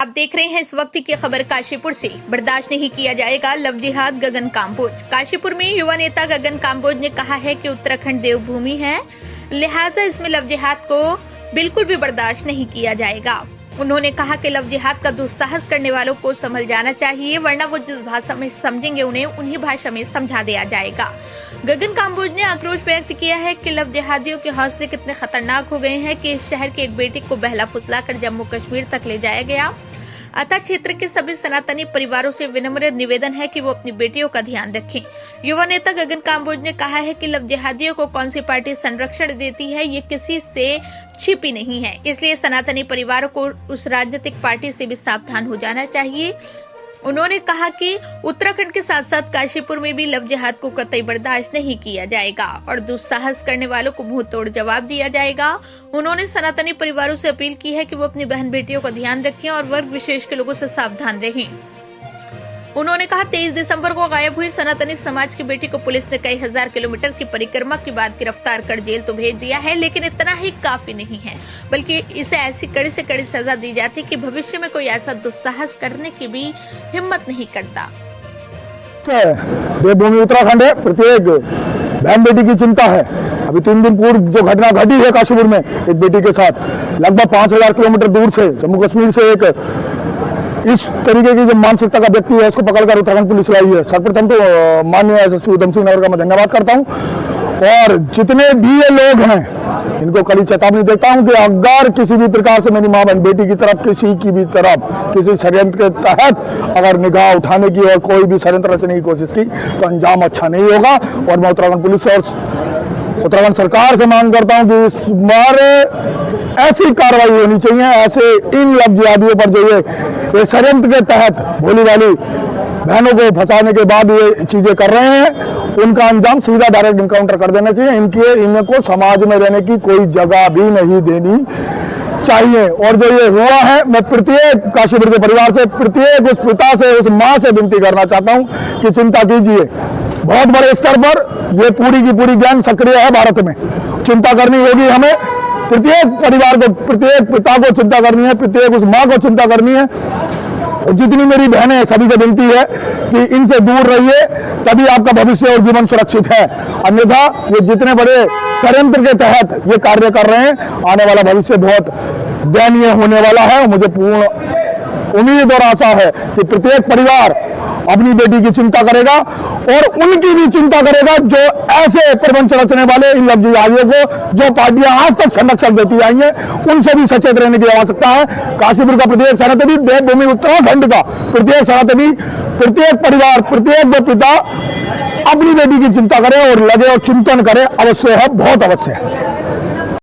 देख रहे हैं इस वक्त की खबर काशीपुर से। बर्दाश्त नहीं किया जाएगा लव जिहाद। गगन काम्बोज। काशीपुर में युवा नेता गगन काम्बोज ने कहा है कि उत्तराखंड देवभूमि है, लिहाजा इसमें लव जिहाद को बिल्कुल भी बर्दाश्त नहीं किया जाएगा। उन्होंने कहा कि लव जिहाद का दुस्साहस करने वालों को संभल जाना चाहिए, वरना वो जिस भाषा में समझेंगे उन्हें उन्हीं भाषा में समझा दिया जाएगा। गगन काम्बोज ने आक्रोश व्यक्त किया है कि लव जिहादियों के हौसले कितने खतरनाक हो गए हैं कि इस शहर की एक बेटी को बहला फुसला कर जम्मू कश्मीर तक ले जाया गया। अतः क्षेत्र के सभी सनातनी परिवारों से विनम्र निवेदन है कि वो अपनी बेटियों का ध्यान रखें। युवा नेता गगन काम्बोज ने कहा है कि लव जिहादियों को कौन सी पार्टी संरक्षण देती है ये किसी से छिपी नहीं है, इसलिए सनातनी परिवारों को उस राजनीतिक पार्टी से भी सावधान हो जाना चाहिए। उन्होंने कहा कि उत्तराखंड के साथ साथ काशीपुर में भी लव जिहाद को कतई बर्दाश्त नहीं किया जाएगा और दुस्साहस करने वालों को मुंह तोड़ जवाब दिया जाएगा। उन्होंने सनातनी परिवारों से अपील की है कि वो अपनी बहन बेटियों का ध्यान रखें और वर्ग विशेष के लोगों से सावधान रहें। उन्होंने कहा 23 दिसंबर को गायब हुई सनातनी समाज की बेटी को पुलिस ने कई हजार किलोमीटर की परिक्रमा के बाद गिरफ्तार कर जेल तो भेज दिया है, लेकिन इतना ही काफी नहीं है, बल्कि इसे ऐसी कड़ी से कड़ी सजा दी जाती कि भविष्य में कोई ऐसा दुस्साहस करने की भी हिम्मत नहीं करता। देवभूमि उत्तराखंड है, प्रत्येक बहन बेटी की चिंता है। अभी 3 दिन पूर्व जो घटना घटी है काशीपुर में एक बेटी के साथ, लगभग 5000 किलोमीटर दूर से जम्मू कश्मीर से एक इस तरीके की जो मानसिकता का व्यक्ति है उसको पकड़कर उत्तराखंड पुलिस लाई है। सर्वप्रथम तो माननीय एसएसपी उधम सिंह नगर का मैं धन्यवाद करता हूं और जितने भी ये लोग हैं इनको कड़ी चेतावनी देता हूं कि अगर किसी भी प्रकार से मेरी मां बहन बेटी की तरफ किसी की भी तरफ किसी षड्यंत्र के तहत अगर निगाह उठाने की और कोई भी षड्यंत्र रचने की कोशिश की तो अंजाम अच्छा नहीं होगा। और मैं उत्तराखंड पुलिस और उत्तराखंड सरकार से मांग करता हूं कि इस बार ऐसी कार्रवाई होनी चाहिए, ऐसे इन लव जिहादियों पर जो ये षड्यंत्र के तहत भोली भाली बहनों को फंसाने के बाद ये चीजें कर रहे हैं उनका अंजाम सीधा डायरेक्ट इनकाउंटर कर देना चाहिए। इनको समाज में रहने की कोई जगह भी नहीं देनी चाहिए। और जो ये हुआ है, मैं प्रत्येक काशीपुर के परिवार से, प्रत्येक उस पिता से, उस माँ से विनती करना चाहता हूँ कि चिंता कीजिए। बहुत बड़े स्तर पर ये पूरी की पूरी गैंग सक्रिय है भारत में। चिंता करनी होगी हमें, प्रत्येक परिवार को, प्रत्येक पिता को चिंता करनी है, प्रत्येक उस माँ को चिंता करनी है। और जितनी मेरी बहनें हैं सभी से विनती है कि इनसे दूर रहिए, तभी आपका भविष्य और जीवन सुरक्षित है। अन्यथा ये जितने बड़े षड्यंत्र के तहत ये कार्य कर रहे हैं, आने वाला भविष्य बहुत दयनीय होने वाला है। मुझे पूर्ण उम्मीद और आशा है कि प्रत्येक परिवार अपनी बेटी की चिंता करेगा और उनकी भी चिंता करेगा जो ऐसे प्रपंच रचने वाले इन लव जिहादियों को, जो पार्टियां आज तक संरक्षण देती आई हैं, उनसे भी सचेत रहने की आवश्यकता है। काशीपुर का प्रत्येक सनातनी, देवभूमि उत्तराखंड का प्रत्येक सनातनी, प्रत्येक परिवार, प्रत्येक पिता अपनी बेटी की चिंता करे और लगे और चिंतन करे, अवश्य है, बहुत अवश्य है।